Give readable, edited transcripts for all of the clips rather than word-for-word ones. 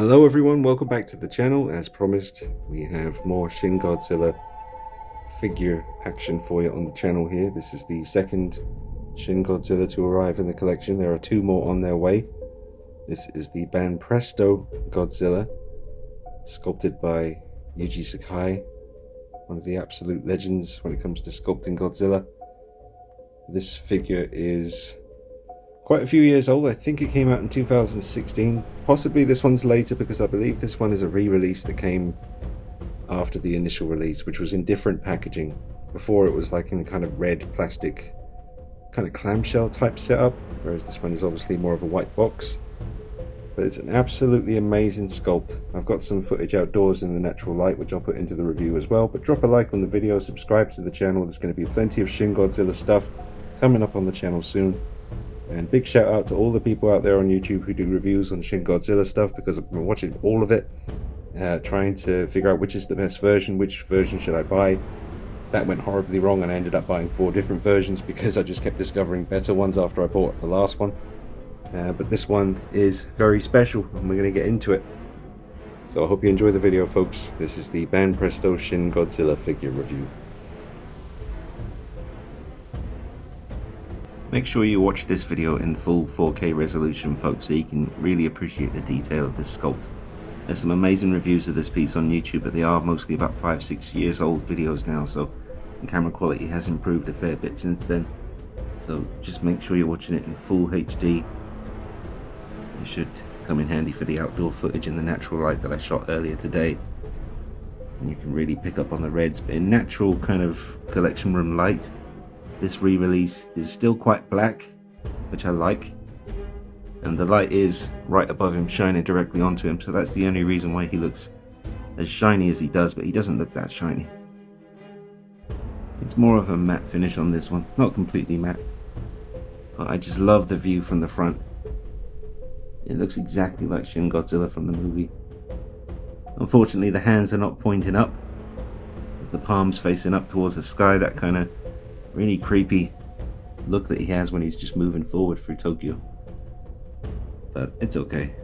Hello everyone, welcome back to the channel. As promised, we have more Shin Godzilla figure action for you on the channel here. This is the second Shin Godzilla to arrive in the collection. There are two more on their way. This is the Banpresto Godzilla, sculpted by Yuji Sakai, one of the absolute legends when it comes to sculpting Godzilla. This figure is quite a few years old. I think it came out in 2016. Possibly this one's later, because I believe this one is a re-release that came after the initial release, which was in different packaging. Before it was like in a kind of red plastic kind of clamshell type setup, whereas this one is obviously more of a white box. But it's an absolutely amazing sculpt. I've got some footage outdoors in the natural light, which I'll put into the review as well. But drop a like on the video, subscribe to the channel. There's going to be plenty of Shin Godzilla stuff coming up on the channel soon. And big shout out to all the people out there on YouTube who do reviews on Shin Godzilla stuff, because I've been watching all of it, trying to figure out which is the best version, which version should I buy. That went horribly wrong, and I ended up buying 4 different versions because I just kept discovering better ones after I bought the last one. But this one is very special, and we're going to get into it. So I hope you enjoy the video, folks. This is the Banpresto Shin Godzilla figure review. Make sure you watch this video in full 4K resolution, folks, so you can really appreciate the detail of this sculpt. There's some amazing reviews of this piece on YouTube, but they are mostly about 5-6 years old videos now, so the camera quality has improved a fair bit since then. So just make sure you're watching it in full HD. It should come in handy for the outdoor footage in the natural light that I shot earlier today. And you can really pick up on the reds, but in natural kind of collection room light, this re-release is still quite black, which I like, and the light is right above him, shining directly onto him, so that's the only reason why he looks as shiny as he does, but he doesn't look that shiny. It's more of a matte finish on this one, not completely matte, but I just love the view from the front. It looks exactly like Shin Godzilla from the movie. Unfortunately, the hands are not pointing up, with the palms facing up towards the sky, that kind of really creepy look that he has when he's just moving forward through Tokyo. But it's okay.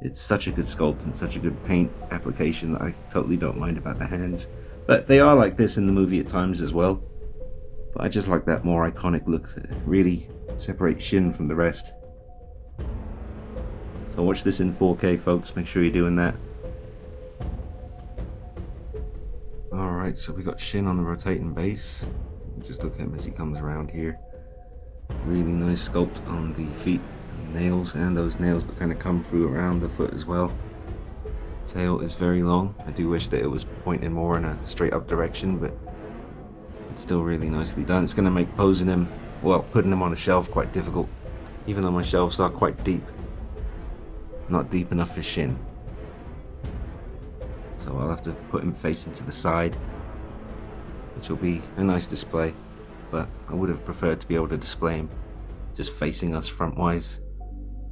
It's such a good sculpt and such a good paint application that I totally don't mind about the hands. But they are like this in the movie at times as well. But I just like that more iconic look that really separates Shin from the rest. So watch this in 4K, folks. Make sure you're doing that. Alright, so we got Shin on the rotating base. Just look at him as he comes around here. Really nice sculpt on the feet and nails, and those nails that kind of come through around the foot as well. Tail is very long. I do wish that it was pointing more in a straight up direction, but it's still really nicely done. It's going to make posing him, well, putting him on a shelf quite difficult, even though my shelves are quite deep. Not deep enough for Shin. So I'll have to put him facing to the side, which will be a nice display, but I would have preferred to be able to display him just facing us front-wise,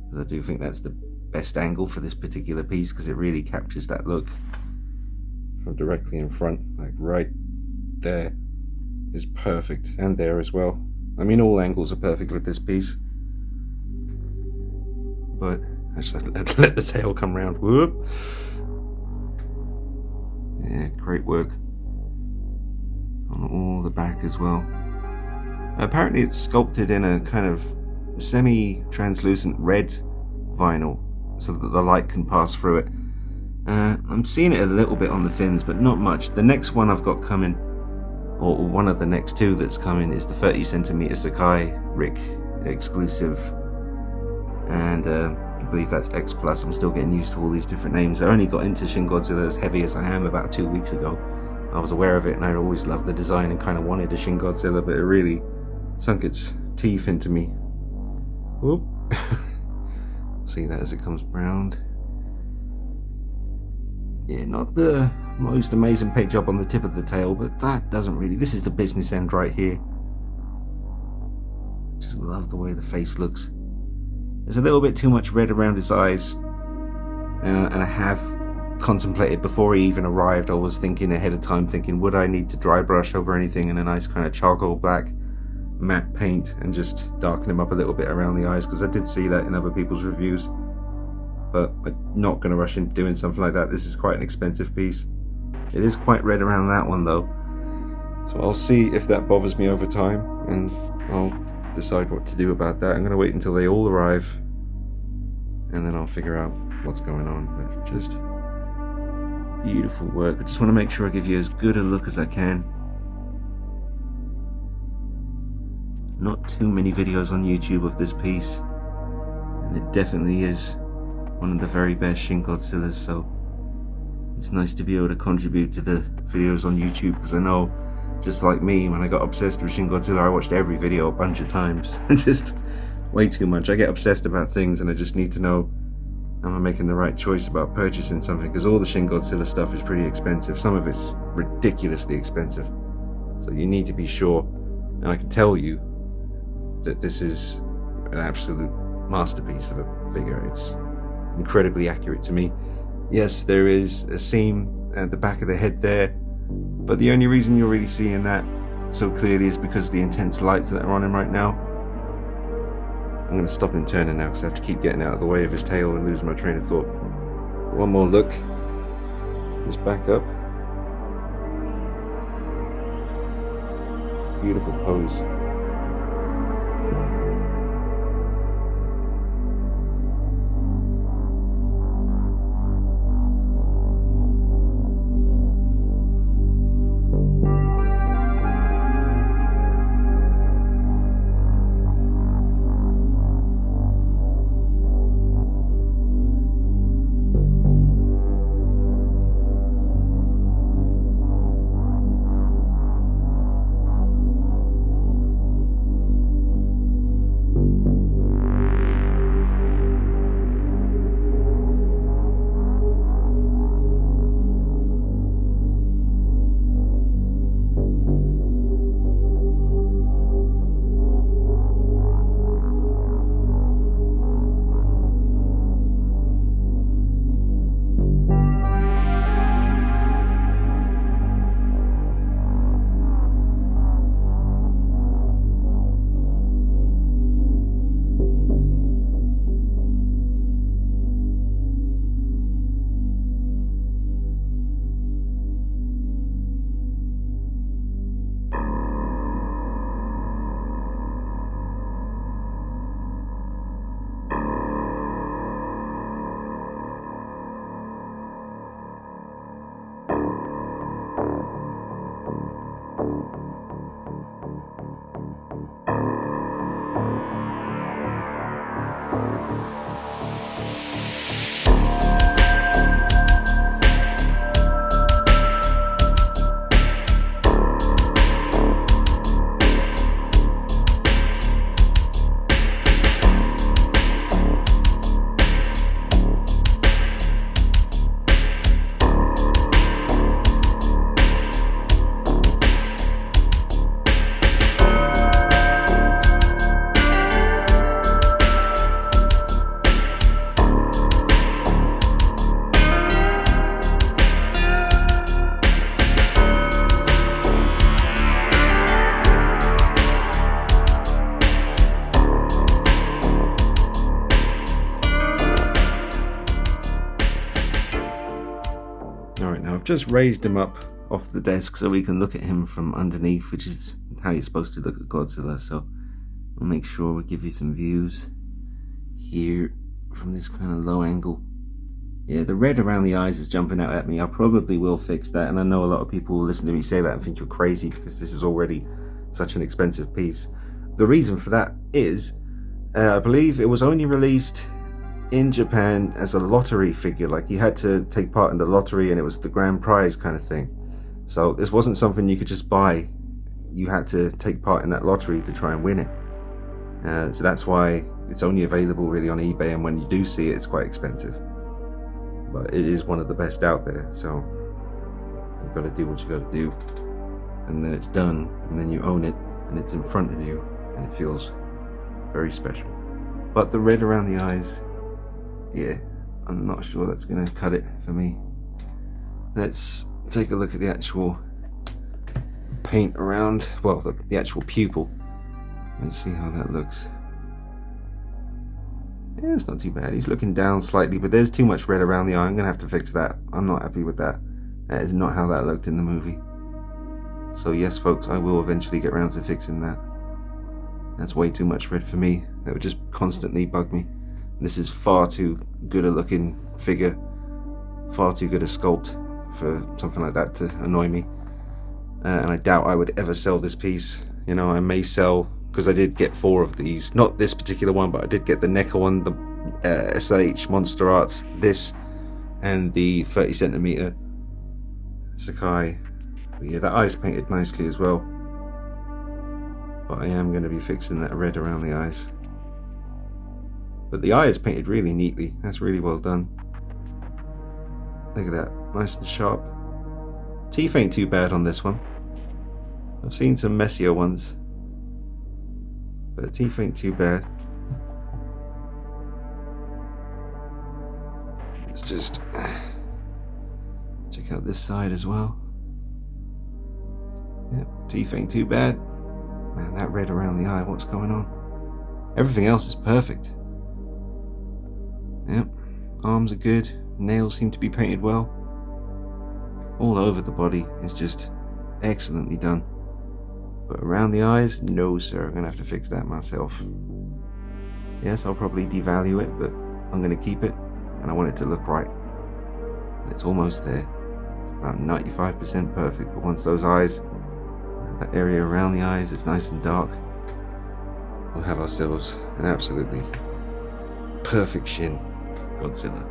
because I do think that's the best angle for this particular piece, because it really captures that look from directly in front. Like right there is perfect, and there as well. I mean, all angles are perfect with this piece, but I just let the tail come round. Whoop. Yeah, great work on all the back as well. Apparently it's sculpted in a kind of semi-translucent red vinyl so that the light can pass through it. I'm seeing it a little bit on the fins, but not much. The next one I've got coming, or one of the next two that's coming, is the 30cm Sakai Rick exclusive, and I believe that's X+. I'm still getting used to all these different names. I only got into Shin Godzilla as heavy as I am about 2 weeks ago. I was aware of it, and I always loved the design and kind of wanted a Shin Godzilla, but it really sunk its teeth into me. Whoop. See that as it comes round. Yeah, not the most amazing paint job on the tip of the tail, but that doesn't really... This is the business end right here. Just love the way the face looks. There's a little bit too much red around his eyes, and I have contemplated before he even arrived. I was thinking ahead of time, thinking, would I need to dry brush over anything in a nice kind of charcoal black matte paint and just darken him up a little bit around the eyes, because I did see that in other people's reviews. but I'm not going to rush into doing something like that. This is quite an expensive piece. It is quite red around that one though, so I'll see if that bothers me over time, and I'll decide what to do about that. I'm going to wait until they all arrive, and then I'll figure out what's going on. But just beautiful work. I just want to make sure I give you as good a look as I can. Not too many videos on YouTube of this piece, and it definitely is one of the very best Shin Godzillas, so it's nice to be able to contribute to the videos on YouTube, because I know, just like me, when I got obsessed with Shin Godzilla, I watched every video a bunch of times. Just way too much. I get obsessed about things and I just need to know, am I making the right choice about purchasing something, because all the Shin Godzilla stuff is pretty expensive. Some of it's ridiculously expensive, so you need to be sure. And I can tell you that this is an absolute masterpiece of a figure. It's incredibly accurate to me. Yes, there is a seam at the back of the head there, but the only reason you're really seeing that so clearly is because of the intense lights that are on him right now. I'm going to stop him turning now because I have to keep getting out of the way of his tail and losing my train of thought. One more look. His back up. Beautiful pose. Just raised him up off the desk so we can look at him from underneath, which is how you're supposed to look at Godzilla. So we'll make sure we give you some views here from this kind of low angle. Yeah, the red around the eyes is jumping out at me. I probably will fix that, and I know a lot of people will listen to me say that and think you're crazy because this is already such an expensive piece. The reason for that is I believe it was only released in Japan as a lottery figure. Like, you had to take part in the lottery and it was the grand prize kind of thing. So this wasn't something you could just buy. You had to take part in that lottery to try and win it. So that's why it's only available really on eBay, and when you do see it, it's quite expensive. But it is one of the best out there, so you've got to do what you got to do, and then it's done, and then you own it, and it's in front of you, and it feels very special. But the red around the eyes, yeah, I'm not sure that's going to cut it for me. Let's take a look at the actual paint around, well, the actual pupil. Let's see how that looks. Yeah, it's not too bad. He's looking down slightly, but there's too much red around the eye. I'm gonna have to fix that. I'm not happy with that. That is not how that looked in the movie. So yes, folks, I will eventually get around to fixing that. That's way too much red for me. That would just constantly bug me. This is far too good a looking figure, far too good a sculpt for something like that to annoy me. And I doubt I would ever sell this piece. You know, I may sell, because I did get 4 of these. Not this particular one, but I did get the NECA one, the SH Monster Arts, this, and the 30 centimeter Sakai. But yeah, that eye's painted nicely as well. But I am going to be fixing that red around the eyes. But the eye is painted really neatly. That's really well done. Look at that, nice and sharp. Teeth ain't too bad on this one. I've seen some messier ones, but the teeth ain't too bad. Let's just check out this side as well. Yep, teeth ain't too bad. Man, that red around the eye, what's going on? Everything else is perfect. Yep, arms are good, nails seem to be painted well. All over the body is just excellently done. But around the eyes, no sir, I'm gonna have to fix that myself. Yes, I'll probably devalue it, but I'm gonna keep it, and I want it to look right. And it's almost there. About 95% perfect, but once those eyes, that area around the eyes is nice and dark, we'll have ourselves an absolutely perfect Shin Godzilla.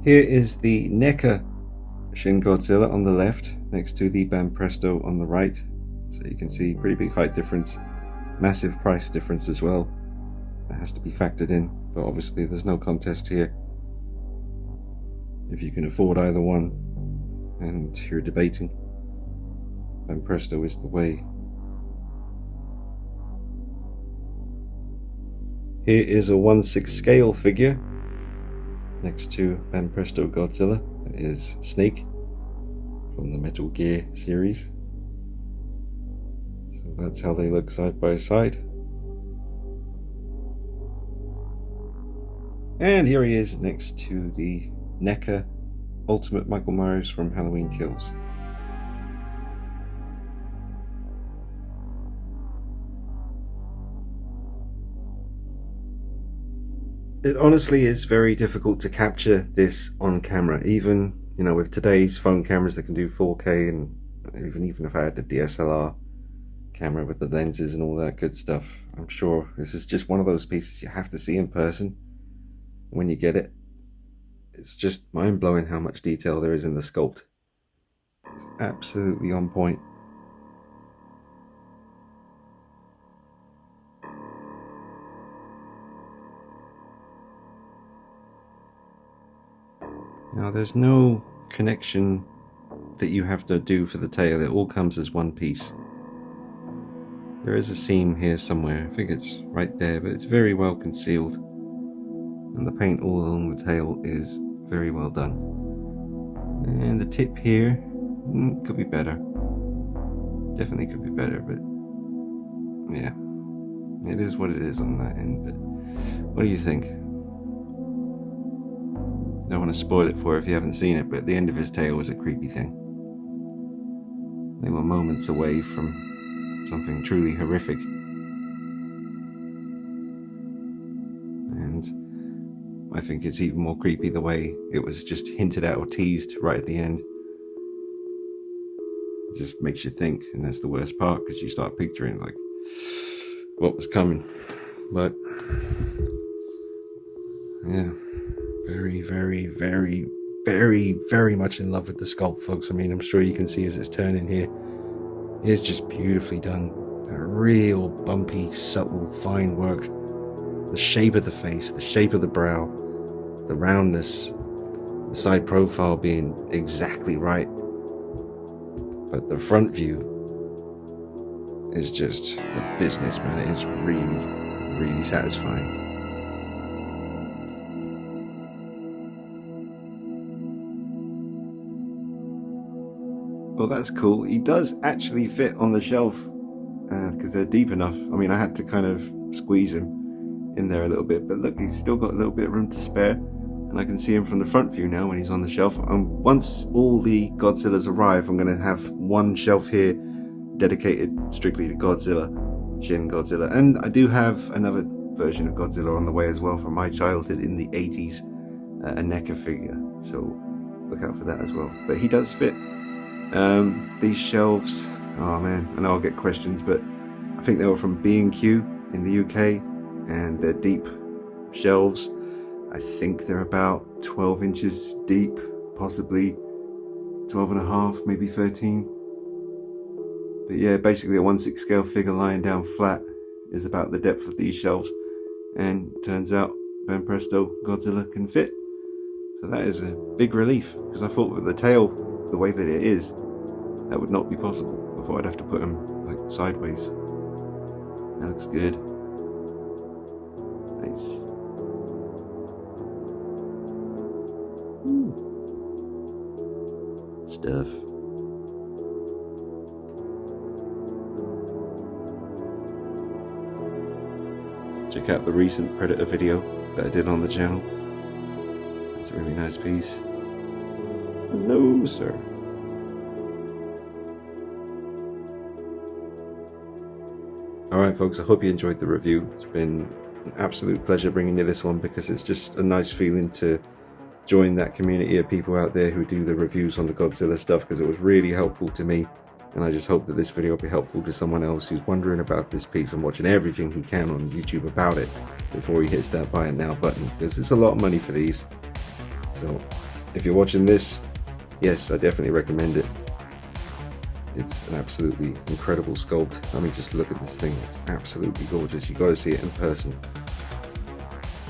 Here is the NECA Shin Godzilla on the left, next to the Banpresto on the right. So you can see pretty big height difference, massive price difference as well. That has to be factored in, but obviously there's no contest here. If you can afford either one and you're debating, Banpresto is the way. Here is a 1/6 scale figure next to Banpresto Godzilla. That is Snake from the Metal Gear series. So that's how they look side by side. And here he is next to the NECA Ultimate Michael Myers from Halloween Kills. It honestly is very difficult to capture this on camera, even, you know, with today's phone cameras that can do 4K, and even if I had the DSLR camera with the lenses and all that good stuff, I'm sure this is just one of those pieces you have to see in person when you get it. It's just mind-blowing how much detail there is in the sculpt. It's absolutely on point. Now there's no connection that you have to do for the tail, it all comes as one piece. There is a seam here somewhere, I think it's right there, but it's very well concealed. And the paint all along the tail is very well done. And the tip here, could be better. Definitely could be better, but yeah, it is what it is on that end. But what do you think? I don't want to spoil it for you if you haven't seen it, but the end of his tail was a creepy thing. They were moments away from something truly horrific. And I think it's even more creepy the way it was just hinted at or teased right at the end. It just makes you think, and that's the worst part, because you start picturing like what was coming. But yeah, very, very, very, very, very much in love with the sculpt, folks. I mean, I'm sure you can see as it's turning here, it's just beautifully done. A real bumpy, subtle, fine work. The shape of the face, the shape of the brow, the roundness, the side profile being exactly right. But the front view is just the business, man. It is really, really satisfying. Well, that's cool. He does actually fit on the shelf because they're deep enough. I mean, I had to kind of squeeze him in there a little bit, but look, he's still got a little bit of room to spare, and I can see him from the front view now when he's on the shelf. Once all the Godzillas arrive, I'm going to have one shelf here dedicated strictly to Godzilla, Shin Godzilla, and I do have another version of Godzilla on the way as well from my childhood in the 80s, a NECA figure, so look out for that as well. But he does fit. These shelves, oh man, I know I'll get questions, but I think they were from B&Q in the UK, and they're deep shelves. I think they're about 12 inches deep, possibly 12 and a half, maybe 13. But yeah, basically a 1/6 scale figure lying down flat is about the depth of these shelves, and turns out Banpresto Godzilla can fit. So that is a big relief, because I thought with the tail the way that it is, that would not be possible. I thought I'd have to put him like sideways. That looks good. Nice. Ooh. Stuff. Check out the recent Predator video that I did on the channel. It's a really nice piece. Hello, sir. Alright folks, I hope you enjoyed the review. It's been an absolute pleasure bringing you this one, because it's just a nice feeling to join that community of people out there who do the reviews on the Godzilla stuff, because it was really helpful to me, and I just hope that this video will be helpful to someone else who's wondering about this piece and watching everything he can on YouTube about it before he hits that buy it now button, because it's a lot of money for these. So if you're watching this, yes, I definitely recommend it. It's an absolutely incredible sculpt. I mean, just look at this thing. It's absolutely gorgeous. You got to see it in person.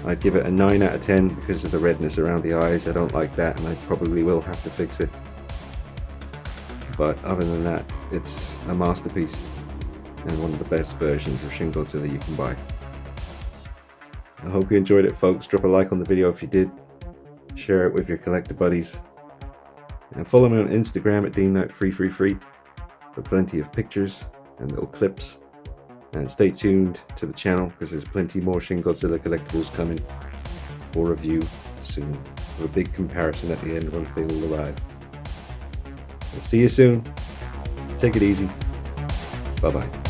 I'd give it a 9 out of 10 because of the redness around the eyes. I don't like that, and I probably will have to fix it. But other than that, it's a masterpiece and one of the best versions of Shin Godzilla you can buy. I hope you enjoyed it, folks. Drop a like on the video if you did. Share it with your collector buddies. And follow me on Instagram at DeanKnight333 for plenty of pictures and little clips. And stay tuned to the channel, because there's plenty more Shin Godzilla collectibles coming for review soon, with a big comparison at the end once they all arrive. I'll see you soon. Take it easy. Bye bye.